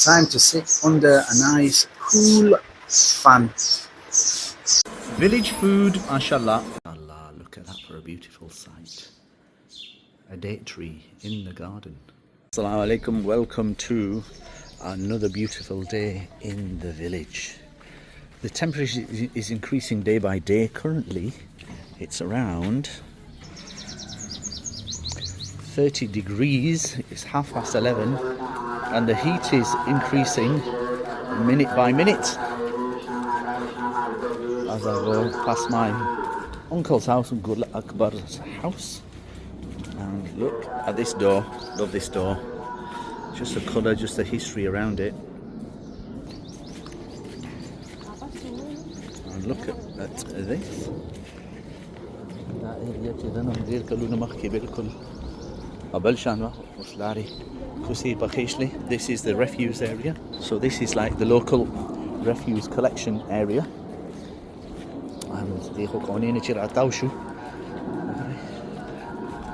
it's time to sit under a nice cool fan. Village food, mashallah. Allah, look at that for a beautiful sight. A date tree in the garden. Assalamu alaikum, welcome to another beautiful day in the village. The temperature is increasing day by day. Currently, it's around 30 degrees. It's 11:30 and the heat is increasing minute by minute. As I go past my uncle's house, Uncle Akbar's house, and look at this door. Love this door. Just the colour, just the history around it. And look at this. This is the refuse area. So this is like the local refuse collection area.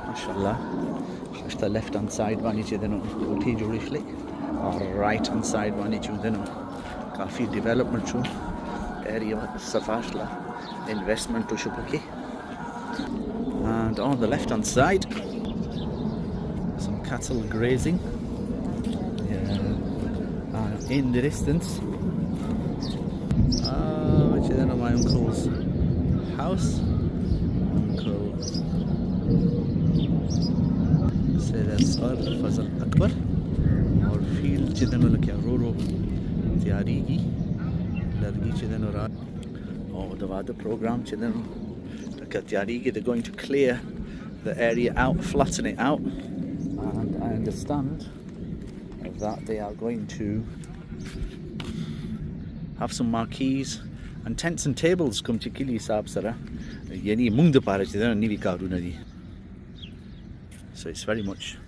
MashaAllah. The left hand side one is or right hand side one is काफी development show area safashla investment to shupaki. And on the left hand side some cattle grazing. In the distance which is my uncle's house. Uncle Sayyid Fazal Akbar और field चिदनो लगे रोरो तैयारीगी लड़की चिदनो रात और the program चिदनो लगे तैयारीगी. They're going to clear the area out, flatten it out, and I understand that they are going to have some marquees and tents and tables come to Kili Saab Sara. Yani mung de para chidana nivi karuna di. So it's very much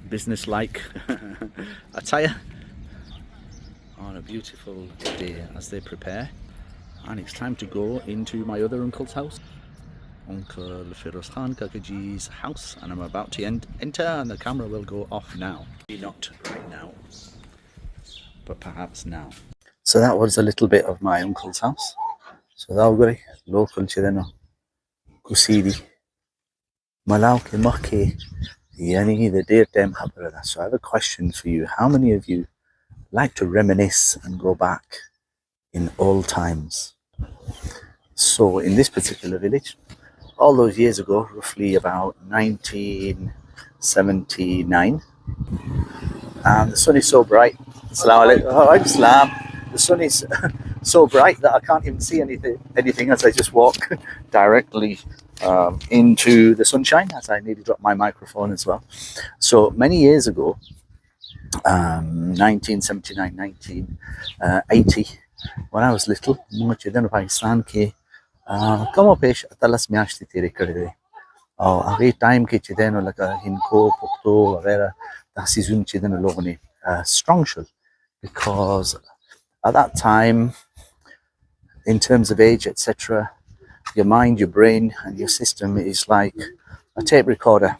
business-like attire on a beautiful day as they prepare. And it's time to go into my other uncle's house, Uncle Firoz Khan Kakaji's house, and I'm about to enter, and the camera will go off now. Not right now, but perhaps now. So that was a little bit of my uncle's house. So that was local chideno kusidi malauke makke yani the dear time. So I have a question for you. How many of you like to reminisce and go back in old times? So in this particular village, all those years ago, roughly about 1979, and the sun is so bright. The sun is so bright that I can't even see anything as I just walk directly into the sunshine, as I nearly dropped my microphone as well. So many years ago, 1979, 1980, when I was little, Pakistan ke kamo pesh atalas myashti tere kare और अभी time के चिदेनो लगा इनको पुख्तो वगैरह तासीजुन चिदेनो लोगों ने strong shul, because at that time, in terms of age, etc., your mind, your brain, and your system is like a tape recorder.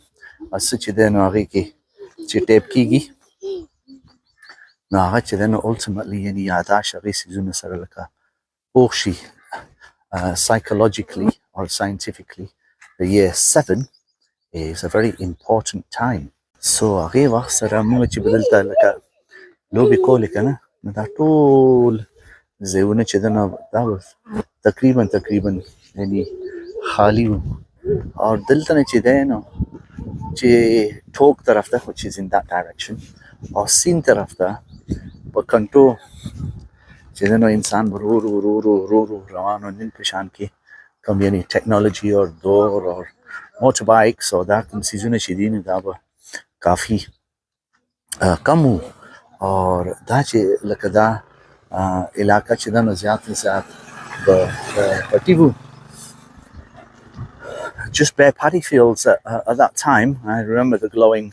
Ultimately, psychologically or scientifically, the year 7 is a very important time. So that all زيونه چې دنه دا تقریبا یعنی خالی او دلته نه چې دینو چې ټوک طرف ته which is in that direction او سین طرف ته په کنټو چې دنه انسان ورو روانو نن پېشان کې کوم یعنی ټیکنالوژي او دور او motorbikes او دا کوم سيزونه چې دین دا به کافي کم और دا چې لکه دا علاقه چې دا زیات پټیو just bare paddy fields at that time. I remember the glowing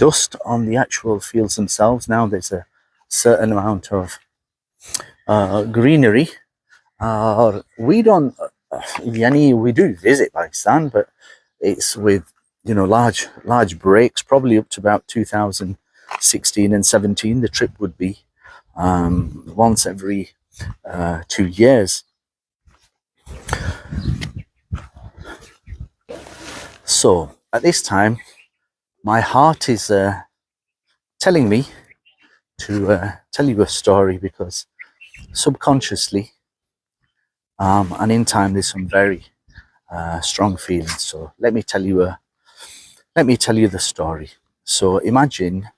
dust on the actual fields themselves. Now there's a certain amount of greenery. We don't we do visit Pakistan, but it's with large breaks, probably up to about 2,000 16 and 17, the trip would be once every 2 years. So at this time, my heart is telling me to tell you a story, because subconsciously and in time there's some very strong feelings. So let me tell you the story. So imagine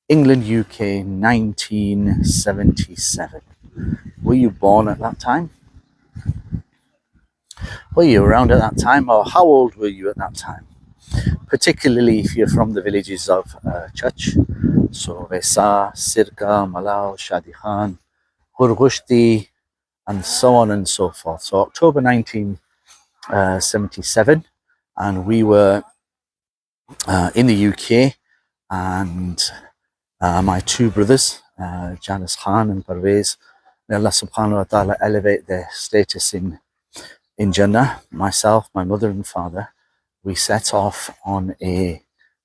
England, UK, 1977. Were you born at that time? Were you around at that time, or how old were you at that time? Particularly if you're from the villages of Church, so Vesa, Sirka, Malau, Shadi Khan, Hurgushti, and so on and so forth. So October 1977, and we were in the UK, and my two brothers, Janice Khan and Parvez, may Allah subhanahu wa ta'ala elevate their status in Jannah. Myself, my mother and father, we set off on a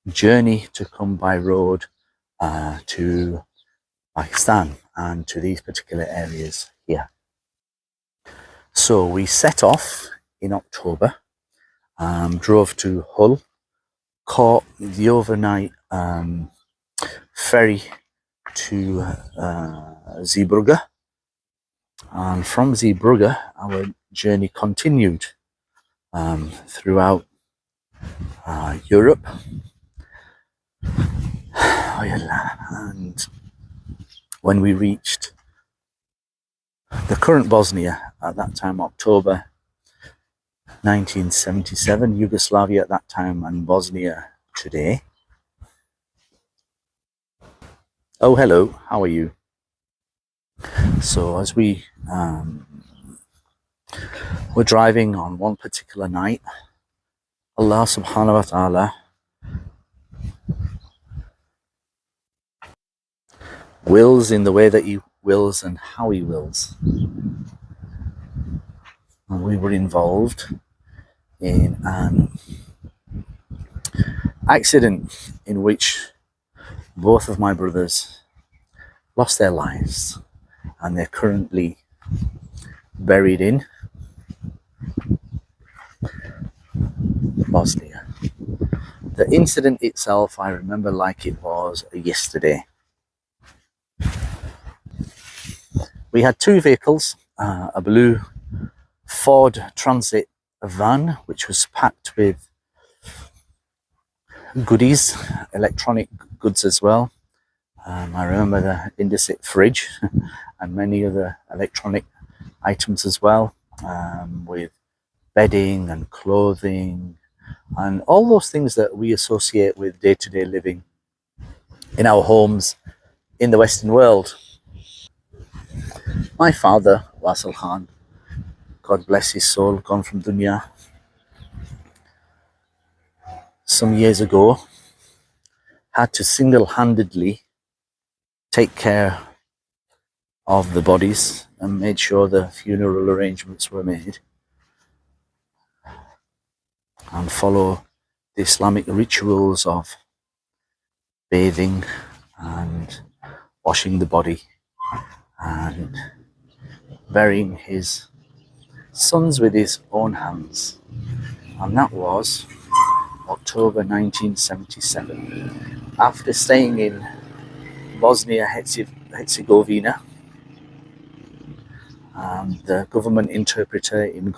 journey to come by road to Pakistan and to these particular areas here. So we set off in October, drove to Hull, caught the overnight ferry to Zeebrugge, and from Zeebrugge our journey continued throughout Europe. And when we reached the current Bosnia, at that time October 1977, Yugoslavia at that time, and Bosnia today. Oh, hello, how are you? So as we were driving on one particular night, Allah subhanahu wa ta'ala wills in the way that He wills and how He wills. And we were involved in an accident in which both of my brothers lost their lives, and they're currently buried in Bosnia. The incident itself, I remember like it was yesterday. We had two vehicles, a blue Ford Transit van, which was packed with goodies, electronic goods as well. I remember the Indesit fridge and many other electronic items as well, with bedding and clothing and all those things that we associate with day-to-day living in our homes in the Western world. My father, Wasil Khan, God bless his soul, gone from dunya some years ago, had to single-handedly take care of the bodies and made sure the funeral arrangements were made and follow the Islamic rituals of bathing and washing the body and burying his sons with his own hands. And that was October 1977. After staying in Bosnia-Herzegovina, the government interpreter in a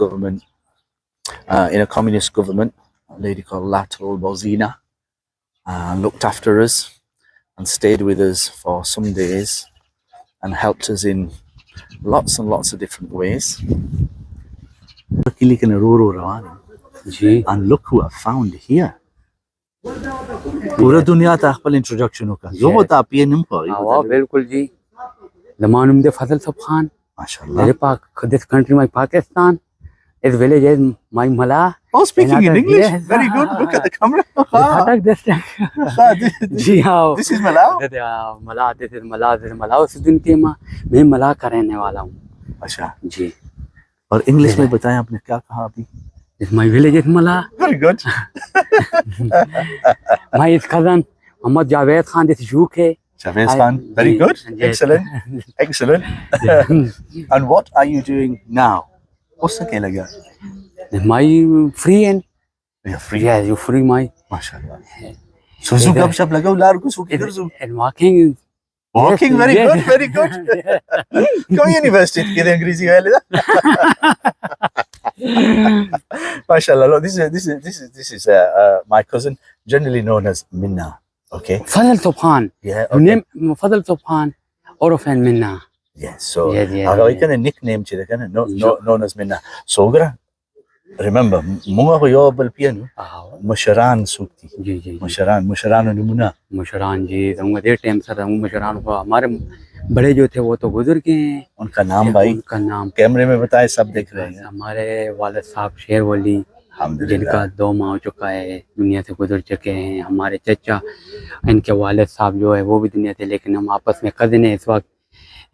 communist government, a lady called Latel Bozina, looked after us and stayed with us for some days and helped us in lots and lots of different ways. And look who I found here. पूरा दुनिया तक पर introduction होगा जो बता पिए निम्पो वाह बिल्कुल जी लमानुम दे फजल सब खान माशाल्लाह मेरे पाक this country my Pakistan this village is my Mala. Oh, speaking in English, yes. Very good. Look at the camera. this is Malau. Mala, this is Mala, this is Mala. उस दिन के मैं मला का रहने वाला हूँ. अच्छा जी. और इंग्लिश में बताएं आपने क्या कहा अभी? This my village is Mala. Very good. My cousin Ahmad Javed Khan, this is UK. Javed Khan, very good, Yes. excellent. And what are you doing now? What's the kela? My free and You're free. yeah, you free my MashaAllah. So zu gab shab lagao lar ko su kidhar zu. and walking. Walking, Yes, very yes. good, very good. Kaun university ke Angrezi wale da. MashaAllah. Look, this is my cousin, generally known as Minna. Okay. Fadl Tufan. Yeah. You name Fadl Tufan, Orofan Minna. Yes. So Yes, yes, aga yes. kind of nickname chile kind of known as Minna. So gara remember munga ko yo bal piano Musharan sukti. Ji Musharan and Muna. Mushran जी रहूँगा देर time sir रहूँ मुशरान को हमारे बड़े जो थे वो तो गुजर गए हैं उनका नाम भाई उनका नाम कैमरे में बताए सब देख रहे हैं. हमारे वालिद साहब शेर वली जिनका 2 माह हो चुका है दुनिया से गुजर चुके हैं. हमारे चचा इनके वालिद साहब जो है वो भी दुनिया से लेकिन हम आपस में कज़न हैं इस वक्त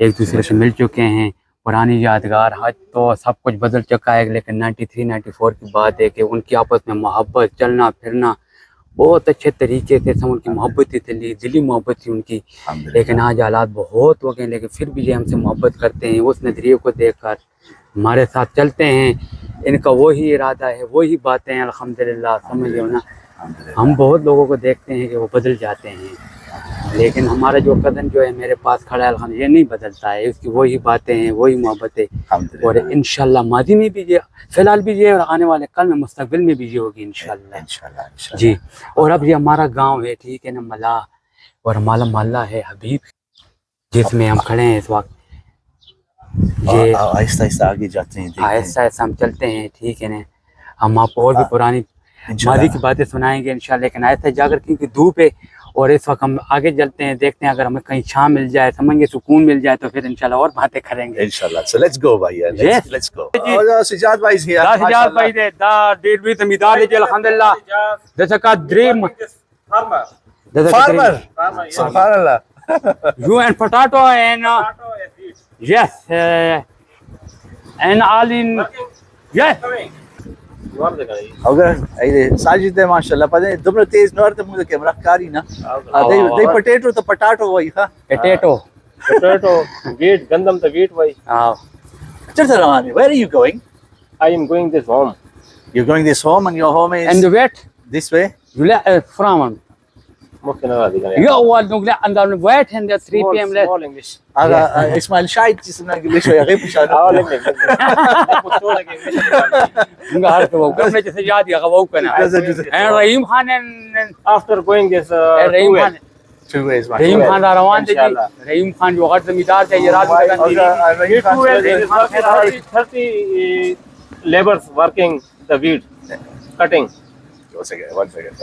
एक दूसरे से मिल चुके हैं. पुरानी यादगार आज तो सब कुछ बदल चुका है लेकिन 93-94 की बात है कि उनकी आपस में मोहब्बत चलना फिरना बहुत अच्छे तरीके से सब उनकी मोहब्बत थी दिली मोहब्बत थी उनकी. लेकिन आज हालात बहुत हो गए लेकिन फिर भी ये हमसे मोहब्बत करते हैं. उस नज़रिए को देखकर हमारे साथ चलते हैं. इनका वही इरादा है वही बातें हैं अल्हम्दुलिल्लाह. समझ लो ना हम बहुत लोगों को देखते हैं कि वो बदल जाते हैं लेकिन हमारा जो कदम जो है मेरे पास खड़ा है अल्हम्दुलिल्लाह ये नहीं बदलता है. उसकी वही बातें हैं वही मोहब्बतें और इंशाल्लाह माजी में भी ये फिलहाल भी ये और आने वाले कल में मुस्तकबिल में भी ये होगी इंशाल्लाह जी. और अब ये हमारा गांव है ठीक है ना मला और हमारा मोहल्ला है हबीब जिसमें हम खड़े हैं इस वक्त. ये आहिस्ता आहिस्ता आगे जाते हैं आहिस्ता आहिस्ता हम चलते हैं ठीक है ना. हम आपको और भी पुरानी माजी की बातें सुनाएंगे इंशाल्लाह लेकिन आहिस्ता जाकर क्योंकि धूप है और इस वक्त हम आगे चलते हैं देखते हैं अगर हमें कहीं छां मिल जाए समझिए सुकून मिल जाए तो फिर इंशाल्लाह और बातें करेंगे इंशाल्लाह. So let's go भाई. Yes. Let's go. और Sijad भाई is here. Sijad भाई दे दा डेट भी तमीदार है अल्हम्दुलिल्लाह. जैसे का dream Farmer. Subhanallah. You and potato and yes and all in yes. अगर साजिद है माशाल्लाह पता है तुमने तेज नॉर्थ मुझे कैमरा कारी ना दे पोटैटो तो पटाटो वही हां potato wheat, gandam the wheat way. चल रवानी. Where are you going? I am going this home. You're going this home and your home is and the wet this way. you let from ممكن هذه you all look and the wet and the 3 p.m. left small English. هذا اسماعيل شايد جسمنا قبل شويه غيب مش نهار को करने जैसे याद या वो करना and Rahim Khan and After going this Rahim Khan 2 ways रहीम खान रवान थे जी. रहीम खान जो हर जमींदार थे ये रात there 30 laborers working the wheat cutting. one second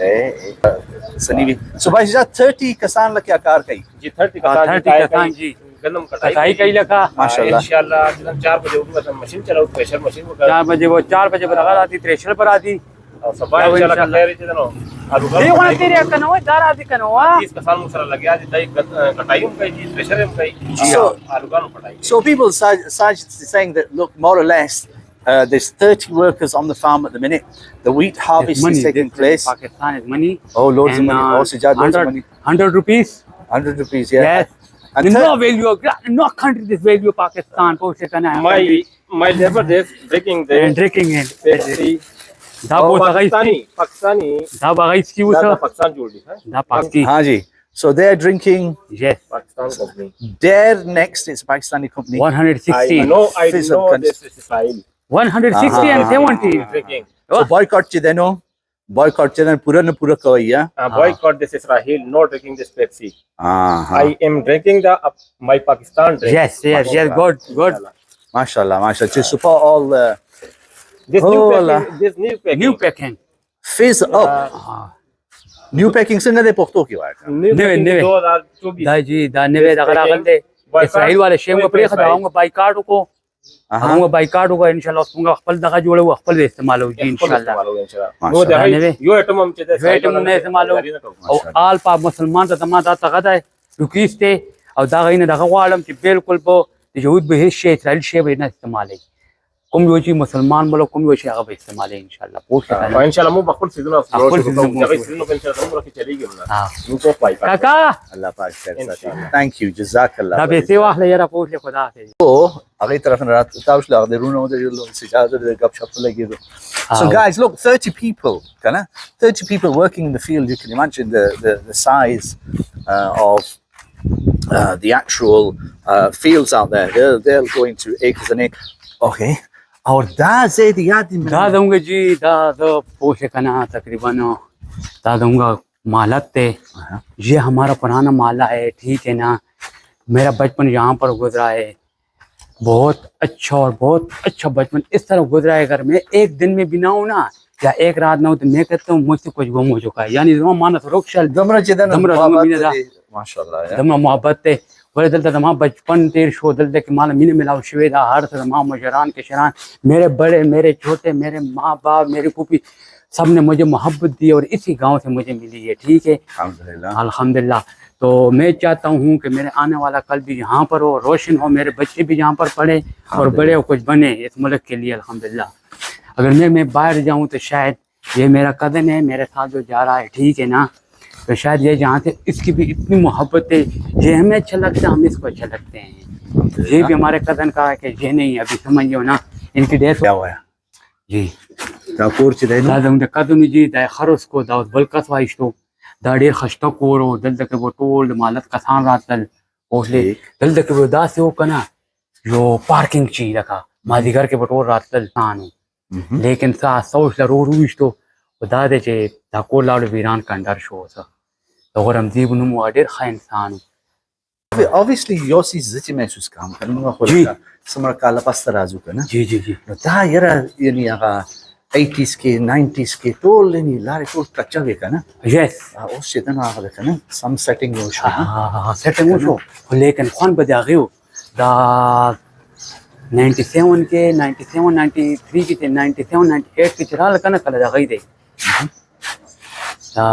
Sunny so भाई जा 30 किसान लग क्या कार कई जी 30 किसान जी गंदम कटाई कई लगा माशाल्लाह. इंशाल्लाह जब 4 बजे उठूंगा तो मशीन चलाऊं प्रेशर मशीन को 4 बजे वो 4 बजे पर लगा आती थ्रेशर पर आती और सुबह इंशाल्लाह खैर इतने दिनों ये वाला तेरे कनो है दार आती कनो वा 30 किसान मुसरा लग गया जी कटाई में कई जी प्रेशर में कई So- आलू का कटाई. So people Saj is saying that look more or less there's 30 workers on the farm at the minute. The wheat harvest is taking place. Pakistan is money. Oh, loads of money. Oh, Sijad, loads of 100 money. 100 rupees. 100 rupees, yeah. Yes. And No value. No country this value Pakistan. Post करना है. My labor is breaking the And drinking it. da वो तगाई Pakistani दा बगाई की वो da Pakistan जोड़ी है दा पाकिस्तानी. हाँ जी. So they're drinking. Yes. Pakistan company. They're next. It's a Pakistani company. 160. I know Physical this is Israel. 160 and 70. Drinking. So boycott चे देनो. Boycott चे देनो पूरा न पूरा Kawaiya. Boycott this Israel. No drinking this Pepsi. हाँ. I am drinking my Pakistan drink. Yes. Good. MashaAllah, MashaAllah. To support all This Oh, new Allah. packing. This new packing. New packing. fizz up. New packing से नदे पोख्तो की बात है. New Neve, packing neve. 2024. दा जी दा नेवे दा करा कर दे. Israel वाले शेम को प्रेस कराऊंगा बाइकाट को. आऊंगा बाइकाट होगा इंशाल्लाह उसको खपल दगा जोड़े वो खपल इस्तेमाल होगी इंशाल्लाह. No, they यो आइटम हम चेते वेट में इस्तेमाल हो और आल पा मुसलमान तमा दा तगदा है रुकीस्ते और दा गइन दा वालम कि बिल्कुल बो यहूद به شيء اسرائيل شيء بنا इस्तेमाल है. कोम यो जी मुसलमान बोलो कोम यो शी आगे इस्तेमाल है इंशाल्लाह पोस्ट का فان شاء الله مو بقول سيدنا أقول سيدنا مو جاي سيدنا ان شاء الله عمرك تليق हाँ نو تو باي काका الله پاک خیر ساتي thank you جزاك الله دا به سی واخله یاره پوښتنه خدا حافظ هغه طرف نه رات تاسو لا درونه د سجاده د غب شپ لګیدو. So Ah. guys, look, 30 people, kind of 30 people working in the field. You can imagine the size of the actual fields out there. They're going to acres and acres. Okay. और da زید یاد من دا दूंगा जी दा the post करना तकरीबन दा दूंगा मालक थे ये हमारा पुराना माला है ठीक है ना मेरा बचपन यहाँ पर गुजरा है बहुत अच्छा बचपन इस तरह गुजरा है अगर मैं एक दिन में भी ना हूँ ना या एक रात ना हो तो मैं कहता हूँ मुझसे कुछ गुम हो चुका है यानी जो मानस रोकशल دمره چې دنه دمره محبت مینه ده. دی. ماشاءالله یا. दमा मोहब्बत थे वही दल दमा बचपन तेर शो दल के माल मीने मिलाओ शिवेदा हर दमा मुजरान के शरान मेरे बड़े मेरे छोटे मेरे माँ बाप मेरी फूफी सब ने मुझे मोहब्बत दी और इसी गांव से मुझे मिली है ठीक है अल्हम्दुलिल्लाह. अल्हम्दुलिल्लाह तो मैं चाहता हूँ कि मेरे आने वाला कल भी यहाँ पर हो रोशन हो मेरे बच्चे भी यहाँ पर पढ़े और बड़े हो कुछ बने इस मुल्क के लिए अल्हम्दुलिल्लाह अगर मैं बाहर जाऊँ तो शायद ये मेरा कदन है मेरे साथ जो जा रहा है ठीक है ना तो शायद ये जहाँ से इसकी भी इतनी मोहब्बत है ये हमें अच्छा लगता है हम इसको अच्छा लगते हैं ये भी हमारे कदन का है कि ये नहीं अभी समझिए ना इनकी डेथ क्या हुआ जी دا کور چې دی نو دا زموږ د قدونو جي د خرڅ کو دا اوس بل کس وایشتو دا ډېر خشته کور و دلته کې به ټول د مالت کسان راتلل اوسلې دلته کې به داسې و که نه یو پارکینګ چې لکه مازدیګر کې به ټول راتلل انسان و لیکن څه سوچ له رو وویشتو خو دا دی چې دا کور لاړو ویران کنډر شو څه د غرمزیب نوم و ډېر ښه انسان و obviously یو څیز زه چې محسوس کوم کنه موږ خو جی. څومره کاله پسته راځو کنه جی جی جی نو دا یاره یعنی هغه 80s کې 90s کې ټول یعنی لارې ټول کچا وې کنه یس اوس چې دا هغه ده کنه سم سیټینګ یو شو سیټینګ وشو خو لیکن خوند به د هغې و دا 97 کې 97 93 کې 97 98 کې چې راغله که نه کله د هغې دی دا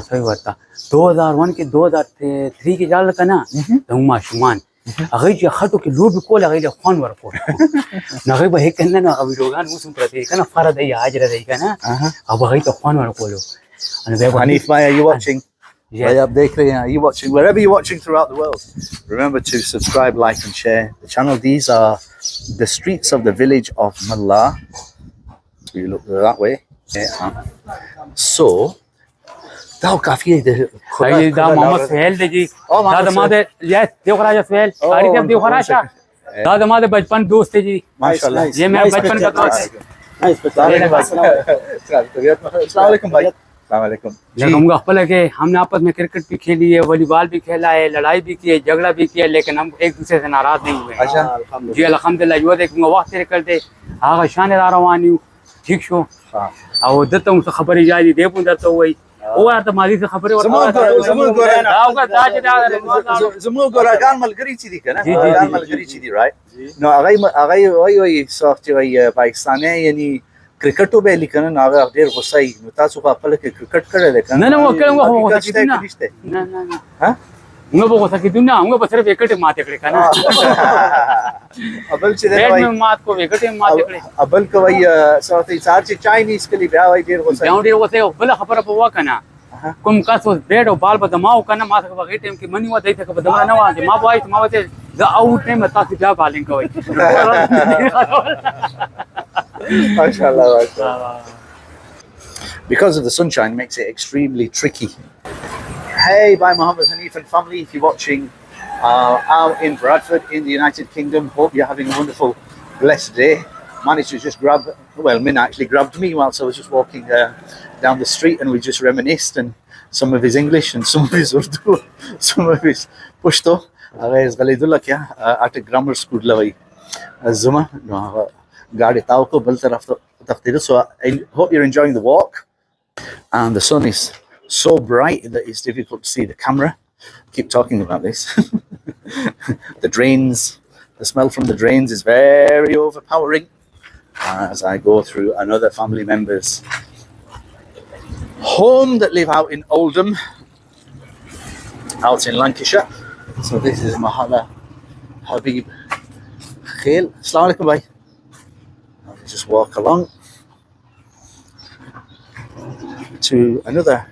صحیح ورته 2001 کې 2003 کې راغله که نه زموږ ماشومان هغوی چې خټو کې لوبې کول هغوی له خوند ورکول نو هغوی به هېڅ که نه نو هغه ویډیوګان اوس هم پرته دي که نه فره دی حجره دی که نه او به هغوی ته خوند ورکولو نو بیا به Hanif Bhai, are you watching? Yes. Bhai, ab dekh rahe hain. Are you watching? Wherever you're watching throughout the world, remember to subscribe, like and share the channel. These are the streets of the village of Mullah. You look that way. Yeah. So, دا کافی دی دا محمد سهیل دی جی دا د ما د یس دیو خراجه سهیل قاری صاحب دیو خراجه دا د ما د بچپن دوست ہے جی ماشاءاللہ یہ میرا بچپن کا دوست ہے السلام علیکم بھائی السلام علیکم لیکن ہم خپل ہے کہ ہم نے آپس میں کرکٹ بھی کھیلی ہے والی بال بھی کھیلا ہے لڑائی بھی کی ہے جھگڑا بھی کیا ہے لیکن ہم ایک دوسرے سے ناراض نہیں ہوئے اچھا جی الحمدللہ یو دیکھ وخت تیر کړ هغه شان را روان یو ٹھیک شو او دته هم خبرې جاري دی په درته وای او ته ماضي څخه خبرې ورته زموږ ګورګان ملګری چې دي کنه ګورګان ملګری چې دي رائټ نو هغه وای سوفت وای پاکستاني یعنی کرکټو به لیکنه نو هغه ډیر غوسه نو تاسو خپل کې کرکټ کړل کنه نه نه وکړم هو نه نه ها موږ به غوسه کیدو نه موږ به صرف وکټ ماته کړې کنه ابل چې دی بیٹ میں مات کو وکټ ماته کړې ابل کوي سوفت چار چې چاینیز کلی بیا وای ډیر غوسه یو ډیر غوسه بل خبره په وکنه کوم کس اوس بیٹ او بال په دماو کنه ما څنګه وغه ټیم کې منی و دای ته په دما نه واځي ما وای ما وته دا اوټ نه متا چې بیا بالینګ کوي MashaAllah, MashaAllah. Because of the sunshine makes it extremely tricky. Hey, bye Mohammed Hanif and family, if you're watching out in Bradford in the United Kingdom, hope you're having a wonderful, blessed day. Managed to just grab, well, Min actually grabbed me whilst I was just walking down the street and we just reminisced and some of his English and some of his Urdu, some of his Pashto. Is Ghalidullah kya at a grammar school lavai. Zuma, gaadi tao ko bal taraf taqtir. So I hope you're enjoying the walk. And the sun is so bright that it's difficult to see the camera. Keep talking about this. The drains, the smell from the drains is very overpowering as I go through another family member's home that live out in Oldham, out in Lancashire. So this is Mahala Habib Khail. Assalamu alaikum bhai. just walk along to another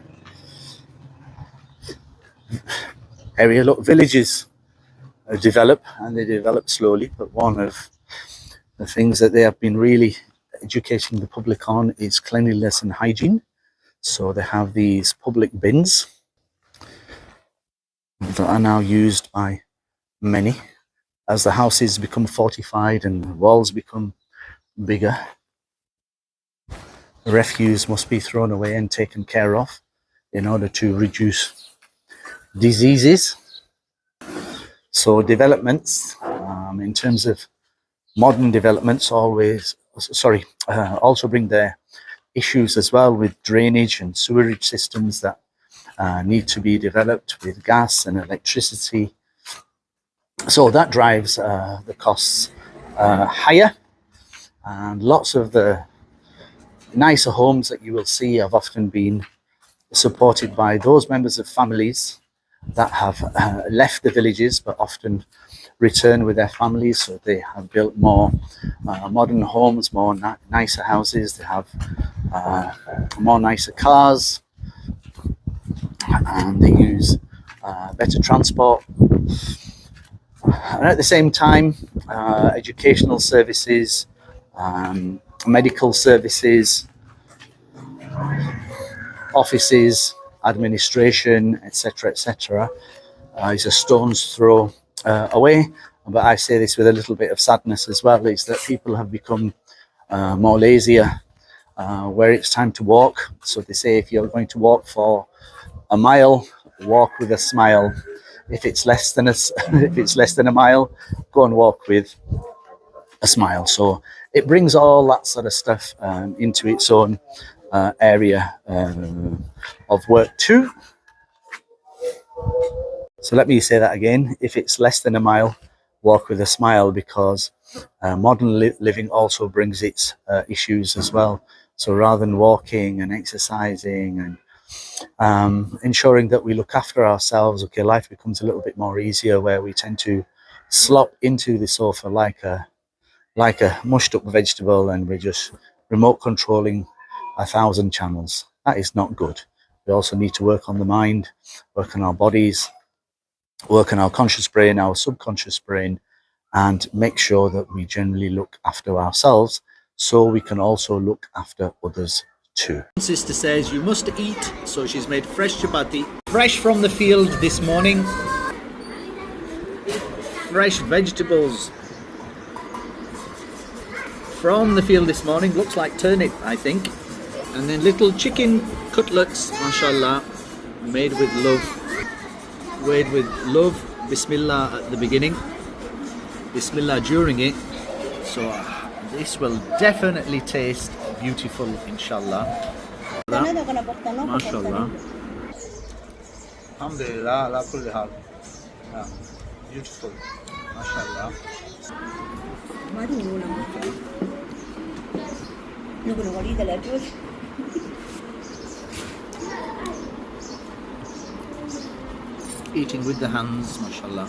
area. Look, villages develop, and they develop slowly, but one of the things that they have been really educating the public on is cleanliness and hygiene. So they have these public bins that are now used by many. As the houses become fortified and the walls become bigger, refuse must be thrown away and taken care of in order to reduce diseases. So developments, in terms of modern developments, also bring their issues as well with drainage and sewerage systems that need to be developed with gas and electricity. So that drives the costs higher, and lots of the nicer homes that you will see have often been supported by those members of families that have left the villages but often return with their families. So they have built more modern homes, more nicer houses, they have more nicer cars, and they use better transport. And at the same time, educational services, medical services, offices, administration, etc., is a stone's throw away. But I say this with a little bit of sadness as well, is that people have become more lazier where it's time to walk. So they say if you're going to walk for a mile, walk with a smile. If it's less than a mile, go and walk with a smile. So it brings all that sort of stuff into its own area of work too. So let me say that again. If it's less than a mile, walk with a smile, because modern living also brings its issues as well. So rather than walking and exercising and ensuring that we look after ourselves, okay, life becomes a little bit more easier, where we tend to slop into the sofa like a mushed up vegetable, and we're just remote controlling 1,000 channels. That is not good. We also need to work on the mind, work on our bodies, work on our conscious brain, our subconscious brain, and make sure that we generally look after ourselves so we can also look after others too. Sister says you must eat, so she's made fresh chapati, fresh from the field this morning, fresh vegetables from the field this morning. Looks like turnip, I think. And then little chicken cutlets, mashallah, made with love. Bismillah at the beginning, Bismillah during it. So this will definitely taste beautiful, inshallah. Mashallah. Alhamdulillah, ala kulli hal. Beautiful, mashallah. Eating with the hands, mashallah.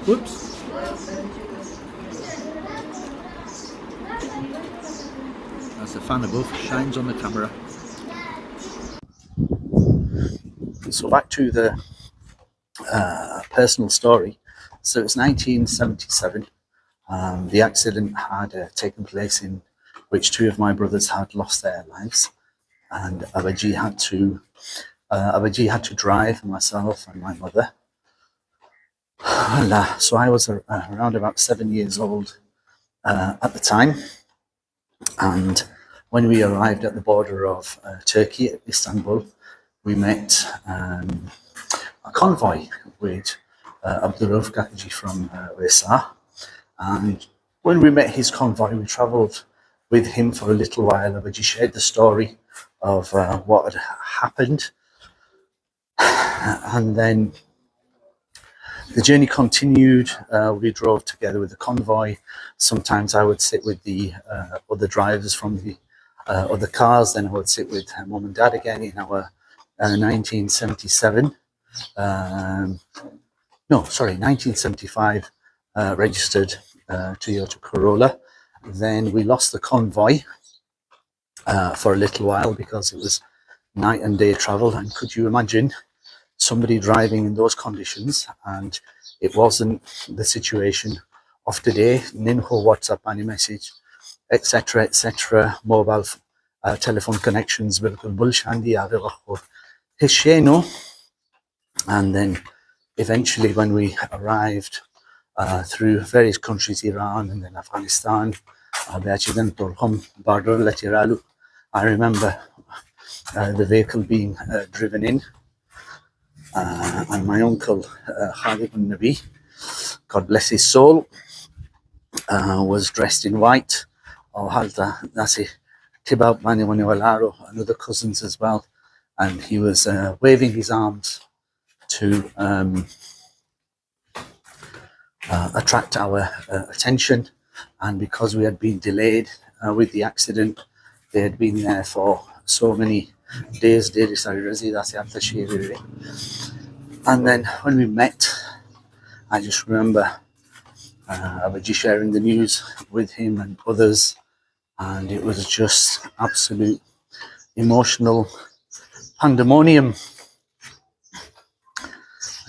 Whoops. As the fan above shines on the camera. So back to the personal story. So it's 1977. The accident had taken place in which two of my brothers had lost their lives, and Abaji had to drive, myself and my mother. So I was around about 7 years old at the time, and when we arrived at the border of Turkey, at Istanbul, we met a convoy with Abdurrauf Gakaji from Versar. And when we met his convoy, we travelled with him for a little while. Abaji shared the story of what had happened. And then the journey continued. We drove together with the convoy. Sometimes I would sit with the other drivers from the other cars. Then I would sit with mum and dad again in our 1975 registered Toyota Corolla. Then we lost the convoy for a little while because it was night and day travel. And could you imagine somebody driving in those conditions? And it wasn't the situation of today. Ninho WhatsApp any message, etc. Mobile telephone connections. बिल्कुल बुलशांदी आगे वक्त हिस्सेनो. And then eventually when we arrived through various countries, Iran and then Afghanistan, border, I remember the vehicle being driven in, and my uncle Khalid bin Nabi, God bless his soul, was dressed in white. Oh, Halda, that's it. Tibab Mani Walaro, and other cousins as well, and he was waving his arms to attract our attention. And because we had been delayed with the accident, they had been there for so many days. And then when we met, I just remember Abaji sharing the news with him and others, and it was just absolute emotional pandemonium.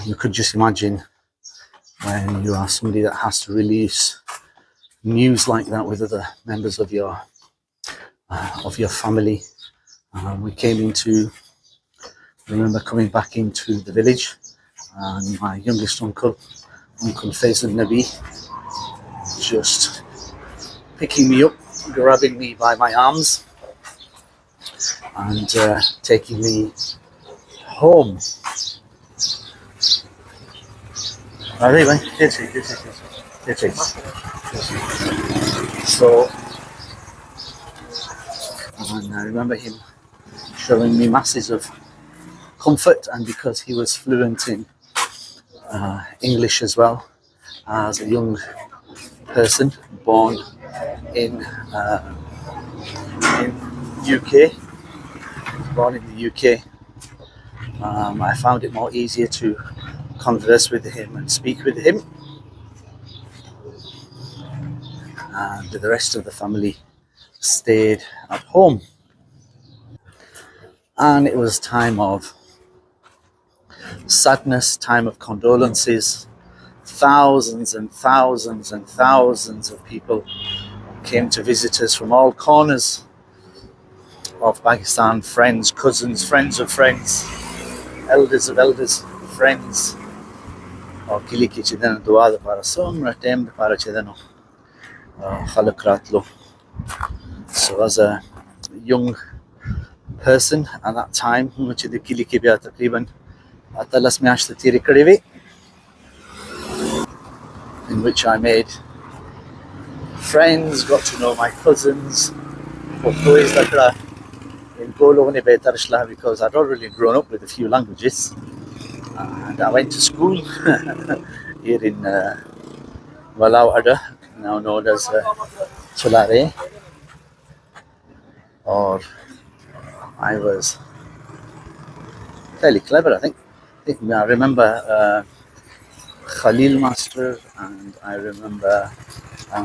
You could just imagine when you are somebody that has to release news like that with other members of your family. We came into, remember coming back into the village, and my youngest uncle Faisal Nabi, just picking me up, grabbing me by my arms, and taking me home. So, and I remember him showing me masses of comfort, and because he was fluent in English as well, as a young person born in UK, I found it more easier to converse with him and speak with him, and the rest of the family stayed at home. And it was time of sadness, time of condolences. Thousands and thousands and thousands of people came to visit us from all corners of Pakistan, friends, cousins, friends of friends, elders of elders, friends. और किली की चिदन दुआ the पारा Somra time the पारा चिदनो खलक रातलो. So as a young person at that time, मुझे the किली की बिया तकरीबन अतलस में आश्त तीरी करीबी, in which I made friends, got to know my cousins. Because I'd already grown up with a few languages, and I went to school here in Walau Ada, now known as Tulare, or I was fairly clever, I think. I remember Khalil Master, and I remember,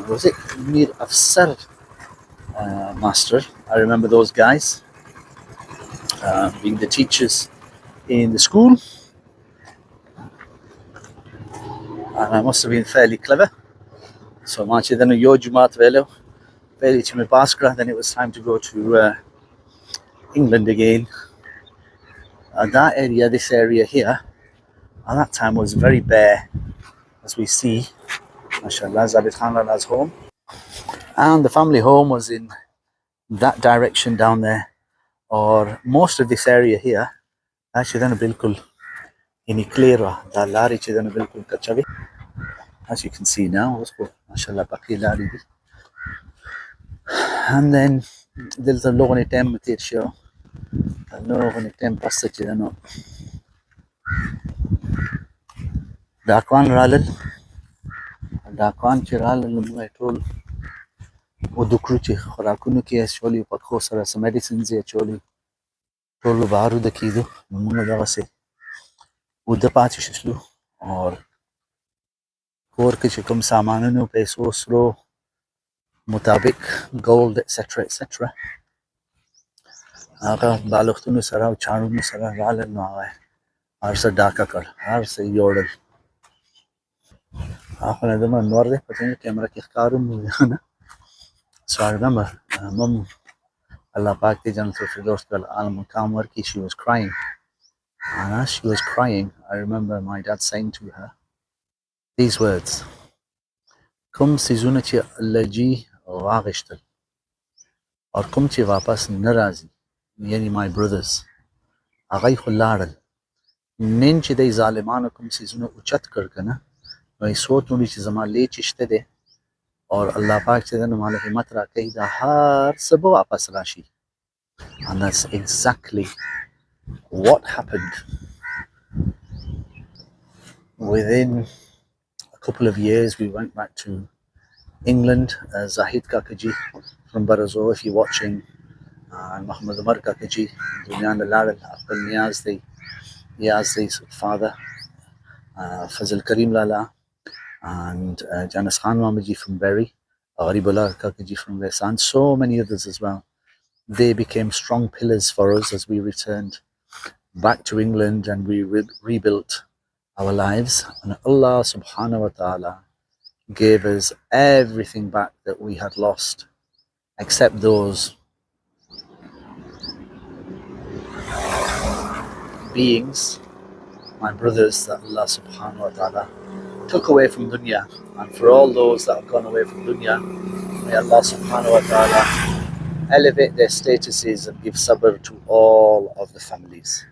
was it Mir Afsar Master? I remember those guys being the teachers in the school, and I must have been fairly clever. So much then Yojumat Velo, very to Baskra, then it was time to go to England again. And that area, this area here, at that time was very bare, as we see. MashaAllah, Zabit Khan's home. And the family home was in that direction down there, or most of this area here. Actually, then a bilkul in Cleara, the Lari then a bilkul Kachavi. As you can see now, MashaAllah, Baki Lari. And then there's a low on it show. A low on it passage. Dakwan Ralal, Dakwan Chiral, I told Udukruchi, Horakunuki, actually, but Hosara, some medicines actually told Baru the Kidu, Munavase, Udapachislu, or Korkichum Samanu, pay so slow. مطابق gold etc etc هغه بالښتونو سره او چاړونو سره رالل نو هغه هر څه ډاکه کړ هر څه یوړل هغه نه دمه نور دی په دې کیمرا کې ښکارم نه so I remember mum Allah Pak did Jannatul Firdaus gal alam maqam warki she was crying and as she was crying I remember my dad saying to her these words kum sizuna chi allaji واغشتل or kum chi واپس ناراضي yani my brothers هغه خو لاړل نن چې د ظالمانو کوم سيزونه اوچت کړ کنه نو سوچونه چې زما لیچ شته دي اور الله پاک چې د مال همت راکړي دا هر څه به واپس راشي and that's exactly what happened within a couple of years we went back to England Zahid Kakaji from Barazo if you're watching and Muhammad Umar Kakaji Dunyan Lal Abdul Niaz's father Fazil Karim Lala and Janice Khan Mamaji from Bury, Gharibullah Kakaji from Vesan, so many others as well. They became strong pillars for us as we returned back to England and we rebuilt our lives. And Allah subhanahu wa ta'ala gave us everything back that we had lost, except those beings, my brothers, that Allah subhanahu wa ta'ala took away from dunya. And for all those that have gone away from dunya, may Allah subhanahu wa ta'ala elevate their statuses and give sabr to all of the families.